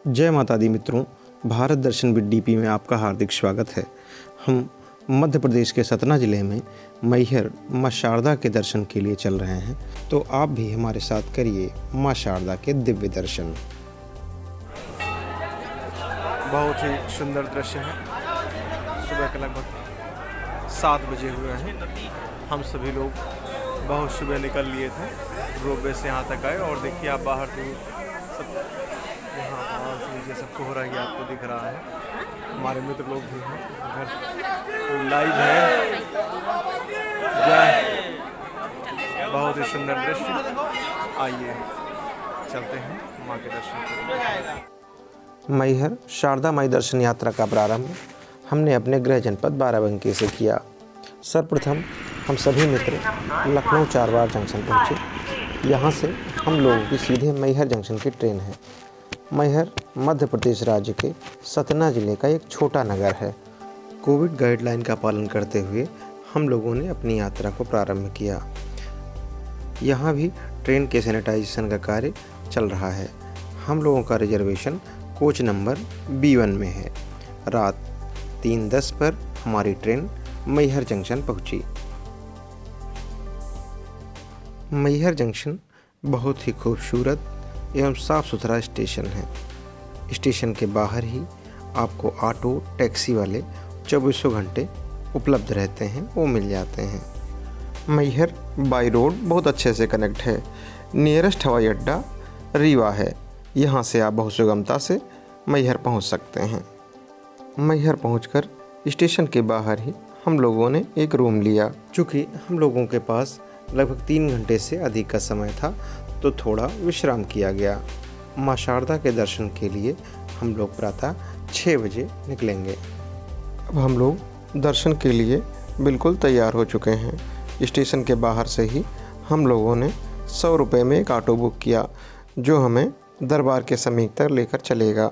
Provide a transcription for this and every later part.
जय माता दी मित्रों, भारत दर्शन विद डीपी में आपका हार्दिक स्वागत है। हम मध्य प्रदेश के सतना ज़िले में मैहर माँ शारदा के दर्शन के लिए चल रहे हैं, तो आप भी हमारे साथ करिए माँ शारदा के दिव्य दर्शन। बहुत ही सुंदर दृश्य है। सुबह के लगभग 7 बजे हुए हैं। हम सभी लोग बहुत सुबह निकल लिए थे, रोपवे से यहाँ तक आए और देखिए आप बाहर से सब यहाँ बाहर से नीचे सबको हो रहा है, आपको दिख रहा है। हमारे मित्र लोग भी हैं, उधर लाइव है। बहुत ही सुंदर दृश्य। आइए चलते हैं माँ के दर्शन के लिए। मैहर शारदा माई दर्शन यात्रा का प्रारंभ हमने अपने गृह जनपद बाराबंकी से किया। सर्वप्रथम हम सभी मित्र लखनऊ चारबाग जंक्शन पहुँचे। यहाँ से हम लोगों की सीधे मैहर जंक्शन की ट्रेन है। मैहर मध्य प्रदेश राज्य के सतना ज़िले का एक छोटा नगर है। कोविड गाइडलाइन का पालन करते हुए हम लोगों ने अपनी यात्रा को प्रारंभ किया। यहाँ भी ट्रेन के सैनिटाइजेशन का कार्य चल रहा है। हम लोगों का रिजर्वेशन कोच नंबर B1 में है। रात 3:10 पर हमारी ट्रेन मैहर जंक्शन पहुंची। मैहर जंक्शन बहुत ही खूबसूरत एवं साफ़ सुथरा स्टेशन है। स्टेशन के बाहर ही आपको ऑटो टैक्सी वाले 24 घंटे उपलब्ध रहते हैं, वो मिल जाते हैं। मैहर बाई रोड बहुत अच्छे से कनेक्ट है। नियरेस्ट हवाई अड्डा रीवा है। यहाँ से आप बहुत सुगमता से मैहर पहुँच सकते हैं। मैहर पहुँचकर स्टेशन के बाहर ही हम लोगों ने एक रूम लिया। चूँकि हम लोगों के पास लगभग 3 घंटे से अधिक का समय था, तो थोड़ा विश्राम किया गया। माँ शारदा के दर्शन के लिए हम लोग प्रातः 6 बजे निकलेंगे। अब हम लोग दर्शन के लिए बिल्कुल तैयार हो चुके हैं। स्टेशन के बाहर से ही हम लोगों ने 100 रुपये में एक ऑटो बुक किया, जो हमें दरबार के समीप तक लेकर चलेगा।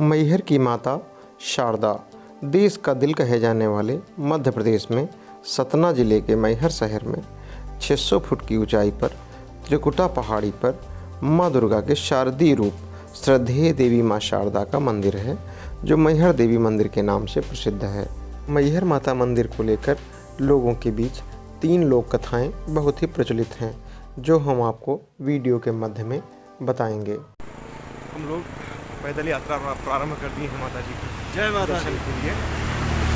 मैहर की माता शारदा देश का दिल कहे जाने वाले मध्य प्रदेश में सतना ज़िले के मैहर शहर में 600 फुट की ऊंचाई पर त्रिकुटा पहाड़ी पर माँ दुर्गा के शारदीय रूप श्रद्धेय देवी माँ शारदा का मंदिर है, जो मैहर देवी मंदिर के नाम से प्रसिद्ध है। मैहर माता मंदिर को लेकर लोगों के बीच 3 लोक कथाएँ बहुत ही प्रचलित हैं, जो हम आपको वीडियो के माध्यम में बताएंगे। हम लोग पैदल यात्रा प्रारंभ कर दी है माता जी की। जय माता दी के लिए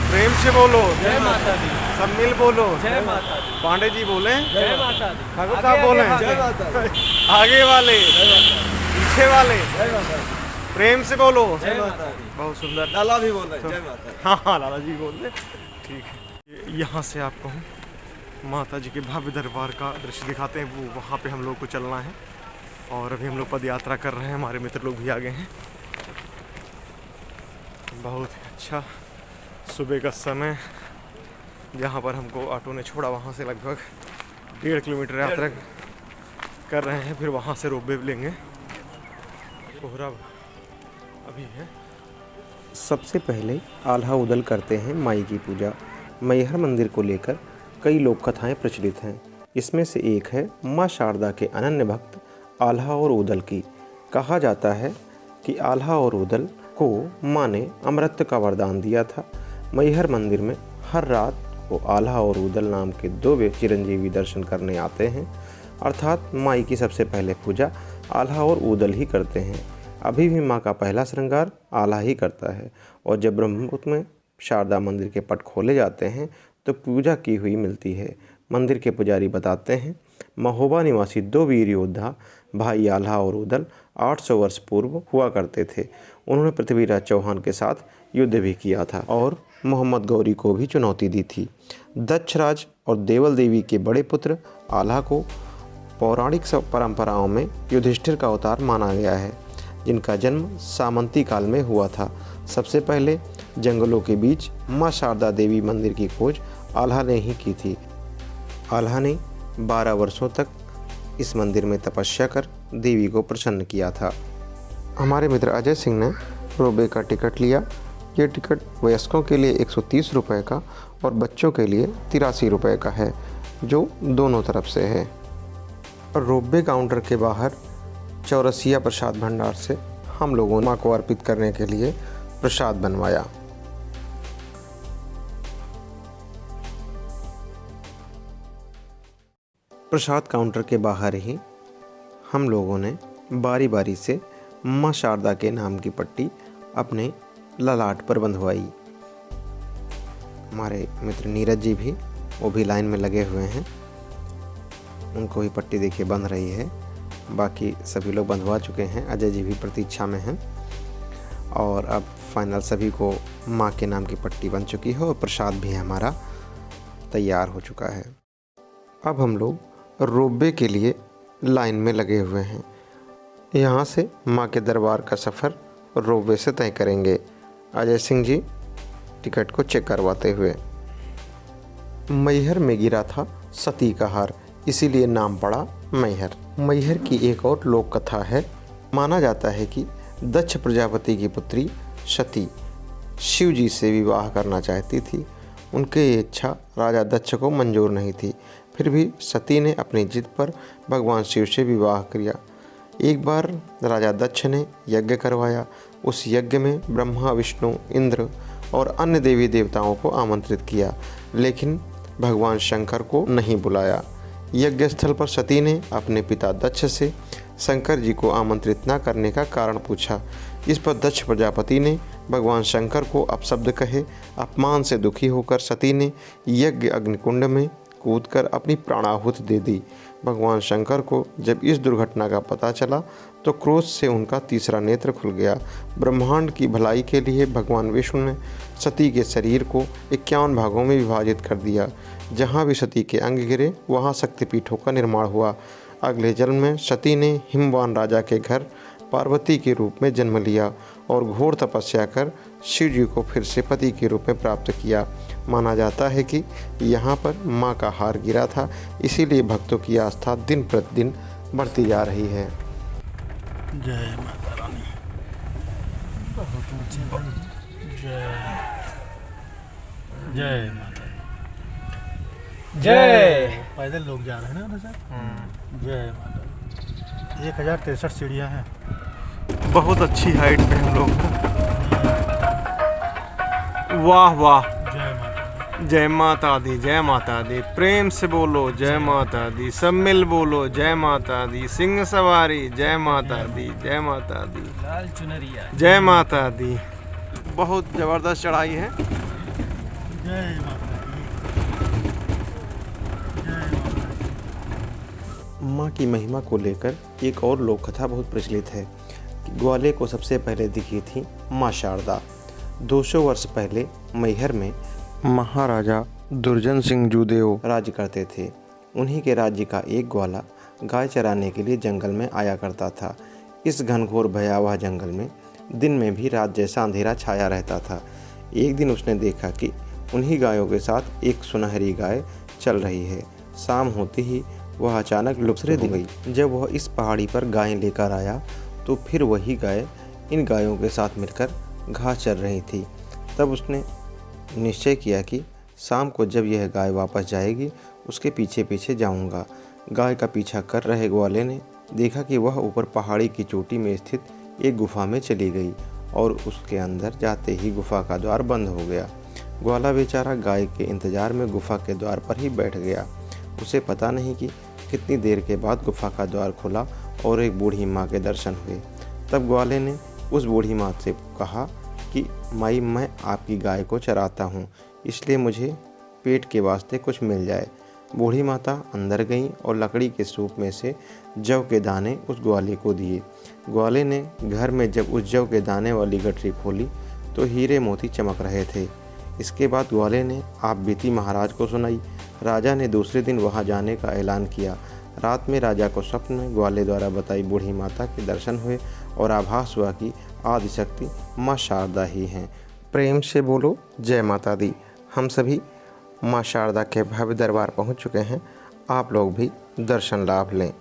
प्रेम से बोलो जय माता दी। सब मिल बोलो जय माता दी। पांडे जी बोले जय माता दी। ठाकुर साहब बोले जय माता दी। आगे वाले जय माता दी। पीछे वाले जय माता दी। प्रेम से बोलो जय माता दी। बहुत सुंदर। लाला भी बोल रहे जय माता दी। हाँ लाला जी बोल रहे। ठीक है, यहाँ से आपको माता जी के भव्य दरबार का दृश्य दिखाते हैं। वो वहाँ पे हम लोग को चलना है और अभी हम लोग पद यात्रा कर रहे हैं। हमारे मित्र लोग भी आगे हैं। बहुत अच्छा सुबह का समय, जहाँ पर हमको ऑटो ने छोड़ा, वहाँ से लगभग 1.5 किलोमीटर यात्रा कर रहे हैं। फिर वहाँ से रोपवे लेंगे। कोहरा अभी है। सबसे पहले आल्हा उदल करते हैं माई की पूजा। मैहर मंदिर को लेकर कई लोक कथाएँ प्रचलित हैं। इसमें से एक है माँ शारदा के अनन्य भक्त आल्हा और उदल की। कहा जाता है कि आल्हा और उदल को माँ ने अमृत का वरदान दिया था। मैहर मंदिर में हर रात को आल्हा और उदल नाम के 2 चिरंजीवी दर्शन करने आते हैं, अर्थात माई की सबसे पहले पूजा आल्हा और उदल ही करते हैं। अभी भी माँ का पहला श्रृंगार आल्हा ही करता है, और जब ब्रह्ममुहूर्त में शारदा मंदिर के पट खोले जाते हैं तो पूजा की हुई मिलती है। मंदिर के पुजारी बताते हैं, महोबा निवासी 2 वीर योद्धा भाई आल्हा और उदल 800 वर्ष पूर्व हुआ करते थे। उन्होंने पृथ्वीराज चौहान के साथ युद्ध भी किया था और मोहम्मद गौरी को भी चुनौती दी थी। दक्षराज और देवल देवी के बड़े पुत्र आल्हा को पौराणिक परंपराओं में युधिष्ठिर का अवतार माना गया है, जिनका जन्म सामंती काल में हुआ था। सबसे पहले जंगलों के बीच माँ शारदा देवी मंदिर की खोज आल्हा ने ही की थी। आल्हा ने 12 वर्षों तक इस मंदिर में तपस्या कर देवी को प्रसन्न किया था। हमारे मित्र अजय सिंह ने रोपवे का टिकट लिया। ये टिकट वयस्कों के लिए 130 रुपये का और बच्चों के लिए 83 रुपये का है, जो दोनों तरफ से है। रोपवे काउंटर के बाहर चौरसिया प्रसाद भंडार से हम लोगों ने माँ को अर्पित करने के लिए प्रसाद बनवाया। प्रसाद काउंटर के बाहर ही हम लोगों ने बारी बारी से माँ शारदा के नाम की पट्टी अपने ललाट पर बंधवाई। हमारे मित्र नीरज जी भी वो भी लाइन में लगे हुए हैं, उनको भी पट्टी देखिए बंध रही है। बाकी सभी लोग बंधवा चुके हैं, अजय जी भी प्रतीक्षा में हैं और अब फाइनल सभी को माँ के नाम की पट्टी बन चुकी है और प्रसाद भी हमारा तैयार हो चुका है। अब हम लोग रोपवे के लिए लाइन में लगे हुए हैं। यहाँ से माँ के दरबार का सफ़र रोपवे से तय करेंगे। अजय सिंह जी टिकट को चेक करवाते हुए। मैहर में गिरा था सती का हार, इसीलिए नाम पड़ा मैहर। मैहर की एक और लोक कथा है। माना जाता है कि दक्ष प्रजापति की पुत्री सती शिव जी से विवाह करना चाहती थी। उनकी ये इच्छा राजा दक्ष को मंजूर नहीं थी, फिर भी सती ने अपनी जिद पर भगवान शिव से विवाह किया। एक बार राजा दक्ष ने यज्ञ करवाया। उस यज्ञ में ब्रह्मा, विष्णु, इंद्र और अन्य देवी देवताओं को आमंत्रित किया, लेकिन भगवान शंकर को नहीं बुलाया। यज्ञ स्थल पर सती ने अपने पिता दक्ष से शंकर जी को आमंत्रित न करने का कारण पूछा। इस पर दक्ष प्रजापति ने भगवान शंकर को अपशब्द कहे। अपमान से दुखी होकर सती ने यज्ञ अग्निकुंड में कूदकर अपनी प्राणाहुति दे दी। भगवान शंकर को जब इस दुर्घटना का पता चला तो क्रोध से उनका तीसरा नेत्र खुल गया। ब्रह्मांड की भलाई के लिए भगवान विष्णु ने सती के शरीर को 51 भागों में विभाजित कर दिया। जहाँ भी सती के अंग गिरे वहाँ शक्तिपीठों का निर्माण हुआ। अगले जन्म में सती ने हिमवान राजा के घर पार्वती के रूप में जन्म लिया और घोर तपस्या कर शिव जी को फिर से पति के रूप में प्राप्त किया। माना जाता है कि यहाँ पर माँ का हार गिरा था, इसीलिए भक्तों की आस्था दिन प्रतिदिन बढ़ती जा रही है। जय माता रानी। बहुत ऊंचे भाई। जय जय माता जय। पैदल लोग जा रहे हैं ना उधर से। जय माता। 1063 सीढ़ियाँ हैं। बहुत अच्छी हाइट पे हम लोग। वाह वाह। जय माता। जय माता दी, जय माता दी। प्रेम से बोलो जय माता दी। सब मिल बोलो जय माता दी। सिंह सवारी जय माता दी, जय माता दी। लाल चुनरिया जय माता दी। बहुत ज़बरदस्त चढ़ाई है। जय माता माँ की महिमा को लेकर एक और लोक कथा बहुत प्रचलित है। ग्वाले को सबसे पहले दिखी थी माँ शारदा। 200 वर्ष पहले मैहर में महाराजा दुर्जन सिंह जूदेव राज्य करते थे। उन्हीं के राज्य का एक ग्वाला गाय चराने के लिए जंगल में आया करता था। इस घनघोर भयावह जंगल में दिन में भी रात जैसा अंधेरा छाया रहता था। एक दिन उसने देखा कि उन्हीं गायों के साथ एक सुनहरी गाय चल रही है। शाम होते ही वह अचानक लुप्त हो गई। जब वह इस पहाड़ी पर गायें लेकर आया तो फिर वही गाय इन गायों के साथ मिलकर घास चर रही थी। तब उसने निश्चय किया कि शाम को जब यह गाय वापस जाएगी उसके पीछे पीछे जाऊंगा। गाय का पीछा कर रहे ग्वाले ने देखा कि वह ऊपर पहाड़ी की चोटी में स्थित एक गुफा में चली गई और उसके अंदर जाते ही गुफा का द्वार बंद हो गया। ग्वाला बेचारा गाय के इंतजार में गुफा के द्वार पर ही बैठ गया। उसे पता नहीं कि कितनी देर के बाद गुफा का द्वार खुला और एक बूढ़ी माँ के दर्शन हुए। तब ग्वाले ने उस बूढ़ी माँ से कहा कि माई, मैं आपकी गाय को चराता हूँ, इसलिए मुझे पेट के वास्ते कुछ मिल जाए। बूढ़ी माता अंदर गईं और लकड़ी के सूप में से जौ के दाने उस ग्वाले को दिए। ग्वाले ने घर में जब उस जौ के दाने वाली गठरी खोली तो हीरे मोती चमक रहे थे। इसके बाद ग्वाले ने आप बीती महाराज को सुनाई। राजा ने दूसरे दिन वहां जाने का ऐलान किया। रात में राजा को स्वप्न में ग्वाले द्वारा बताई बूढ़ी माता के दर्शन हुए और आभास हुआ कि आदिशक्ति माँ शारदा ही हैं। प्रेम से बोलो जय माता दी। हम सभी माँ शारदा के भव्य दरबार पहुँच चुके हैं। आप लोग भी दर्शन लाभ लें।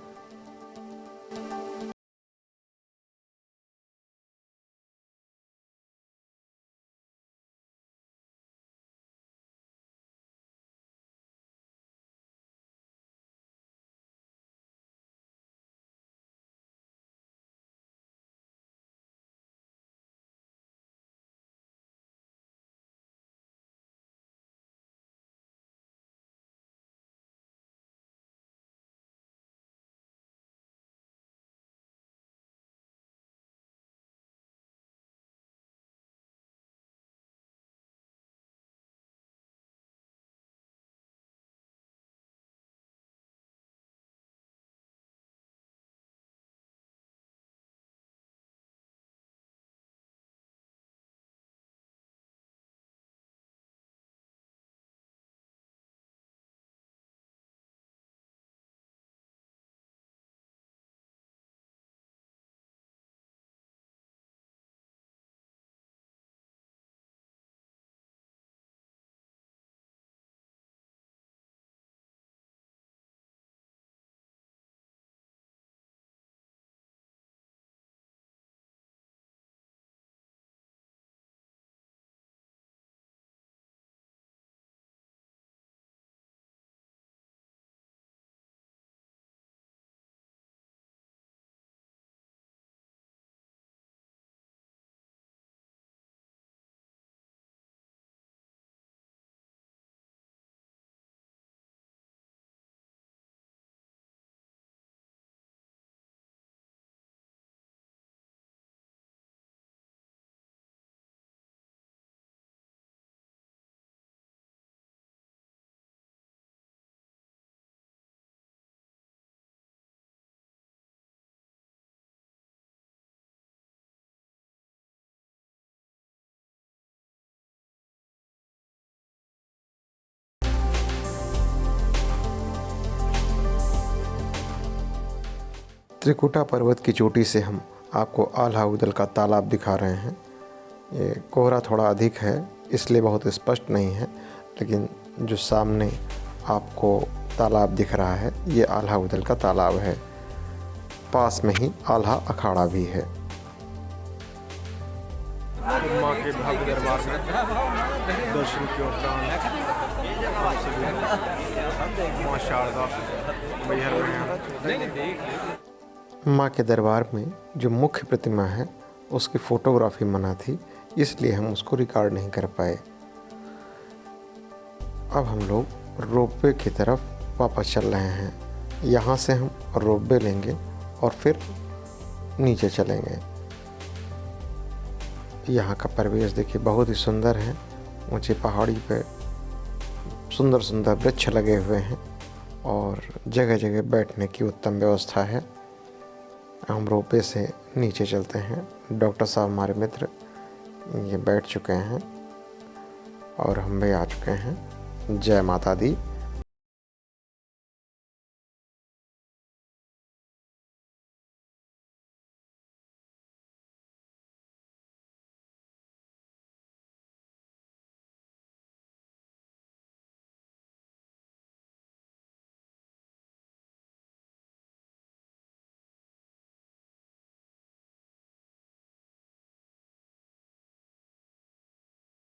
त्रिकुटा पर्वत की चोटी से हम आपको आल्हा उदल का तालाब दिखा रहे हैं। ये कोहरा थोड़ा अधिक है इसलिए बहुत स्पष्ट नहीं है, लेकिन जो सामने आपको तालाब दिख रहा है ये आल्हा उदल का तालाब है। पास में ही आल्हा अखाड़ा भी है। माँ के भव्य दरबार में दर्शन के उपरांत माँ शारदा मैहर में हैं। माँ के दरबार में जो मुख्य प्रतिमा है उसकी फ़ोटोग्राफी मना थी, इसलिए हम उसको रिकॉर्ड नहीं कर पाए। अब हम लोग रोपवे की तरफ वापस चल रहे हैं। यहाँ से हम रोपवे लेंगे और फिर नीचे चलेंगे। यहाँ का परिवेश देखिए बहुत ही सुंदर है। ऊंची पहाड़ी पे सुंदर सुंदर वृक्ष लगे हुए हैं और जगह जगह बैठने की उत्तम व्यवस्था है। हम रोपवे से नीचे चलते हैं। डॉक्टर साहब हमारे मित्र ये बैठ चुके हैं और हम भी आ चुके हैं। जय माता दी।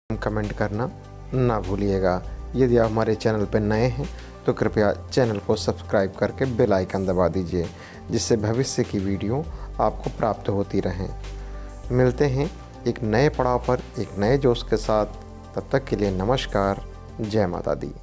कमेंट करना ना भूलिएगा। यदि आप हमारे चैनल पर नए हैं तो कृपया चैनल को सब्सक्राइब करके बेल आइकन दबा दीजिए, जिससे भविष्य की वीडियो आपको प्राप्त होती रहें। मिलते हैं एक नए पड़ाव पर एक नए जोश के साथ। तब तक के लिए नमस्कार। जय माता दी।